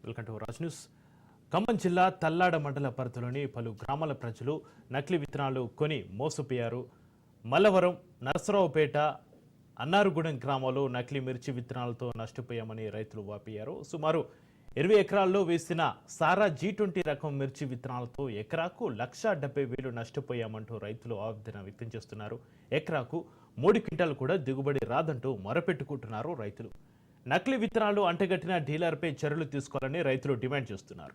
Welcome to Raj news. Khammam జిల్లా తల్లాడ మండల పరిధిలోని పలు గ్రామాల ప్రజలు నకిలీ విత్తనాలు కొని మోసపోయారు. మల్లవరం, నరసరావుపేట, అన్నారుగూడెం గ్రామాల్లో నకిలీ మిర్చి విత్తనాలతో నష్టపోయామని రైతులు వాపోయారు. సుమారు 20 ఎకరాల్లో వేసిన సారా G20 రకం మిర్చి విత్తనాలతో ఎకరాకు 1,70,000 నష్టపోయామంటూ రైతులు ఆవేదన వ్యక్తం చేస్తున్నారు. ఎకరాకు 3 క్వింటాలు కూడా దిగుబడి రాదంటూ మొరపెట్టుకుంటున్నారు రైతులు. నకిలీ విత్తనాలు అంటగట్టిన డీలర్పై చర్యలు తీసుకోవాలని రైతులు డిమాండ్ చేస్తున్నారు.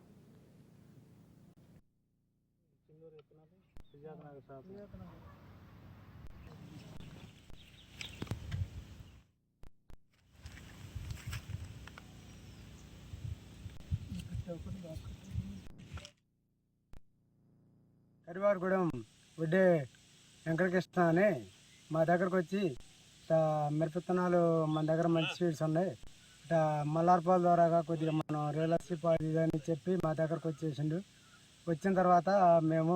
కరివారగూడెం వడ్డే వెంకటకృష్ణ అని మా దగ్గరకు వచ్చి మిరపత్తనాలు మన దగ్గర మంచి స్వీట్స్ ఉన్నాయి, మల్లార్పాల ద్వారాగా కొద్దిగా మనం రియల్షిప్ అది అని చెప్పి మా దగ్గరకు వచ్చేసిండు. వచ్చిన తర్వాత మేము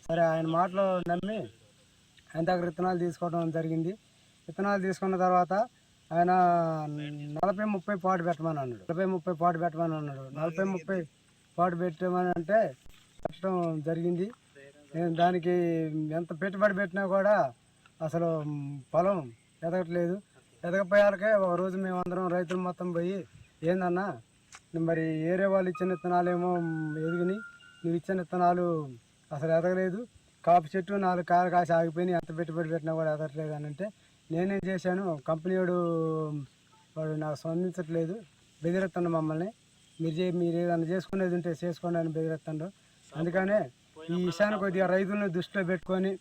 సరే ఆయన మాటలు నమ్మి ఆయన దగ్గర విత్తనాలు తీసుకోవడం జరిగింది. విత్తనాలు తీసుకున్న తర్వాత ఆయన 40-30 పాటు పెట్టమని అన్నాడు. 40-30 పాటు పెట్టమని అన్నాడు. 40-30 పాటు పెట్టమని అంటే పెట్టడం జరిగింది. నేను దానికి ఎంత పెట్టుబడి పెట్టినా కూడా అసలు పొలం ఎదగట్లేదు. ఎదగపోయాలకే ఒక రోజు మేమందరం రైతులు మొత్తం పోయి, ఏందన్నా మరి ఏరే వాళ్ళు ఇచ్చిన విత్తనాలు ఎదిగినాయి, నువ్వు ఇచ్చిన విత్తనాలు అసలు ఎదగలేదు, కాపు చెట్టు 4 కాయలు కాసి ఆగిపోయినాయి, ఎంత పెట్టుబడి పెట్టినా కూడా ఎదగట్లేదు అని అంటే నేనేం చేశాను, కంపెనీ వాడు నాకు స్పందించట్లేదు, బెదిరెత్తాను మమ్మల్ని, మీరు ఏదైనా చేసుకునేది ఉంటే చేసుకోండి అని బెదిరెత్తాడు. అందుకనే ఈ విషయాన్ని కొద్దిగా రైతులను దృష్టిలో పెట్టుకొని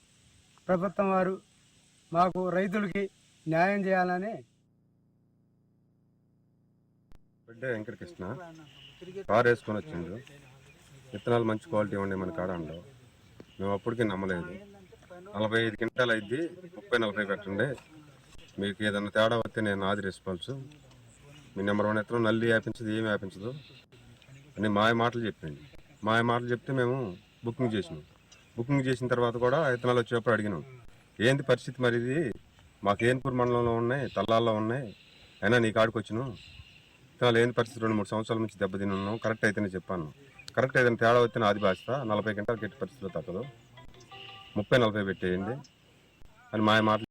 ప్రభుత్వం వారు మాకు రైతులకి న్యాయం చేయాలని. వడ్డే వెంకటకృష్ణ కారు వేసుకొని వచ్చిండు. విత్తనాలు మంచి క్వాలిటీ ఉండే మన కాడ ఉండవు. మేము అప్పటికి నమ్మలేదు. 45 క్వింటాలు అయింది, 30-40 పెట్టండి, మీకు ఏదన్నా తేడా వస్తే నేను ఆది రెస్పాన్స్, మీ నెంబర్ 1 విత్తనం నల్లి వ్యాపించదు, ఏమి వ్యాపించదు అని మాటలు చెప్పింది. మాటలు చెప్తే మేము బుకింగ్ చేసినాం. బుకింగ్ చేసిన తర్వాత కూడా విత్తనాలు వచ్చేటప్పుడు అడిగినాం, ఏంటి పరిస్థితి మరి ఇది, మాకు ఏన్పూర్ మండలంలో ఉన్నాయి, తల్లాల్లో ఉన్నాయి, అయినా నీ కాడికి వచ్చినాం, విత్తనాలు ఏంటి పరిస్థితి, 2-3 సంవత్సరాల నుంచి దెబ్బతిని ఉన్నాం, కరెక్ట్ అయితేనే చెప్పాను, కరెక్ట్ ఏదైనా తేడా వస్తే ఆది బాధ్యత, 40 క్వింటాలు కెట్టి పరిస్థితిలో తప్పదు, 30-40 పెట్టేయండి అని మాటలు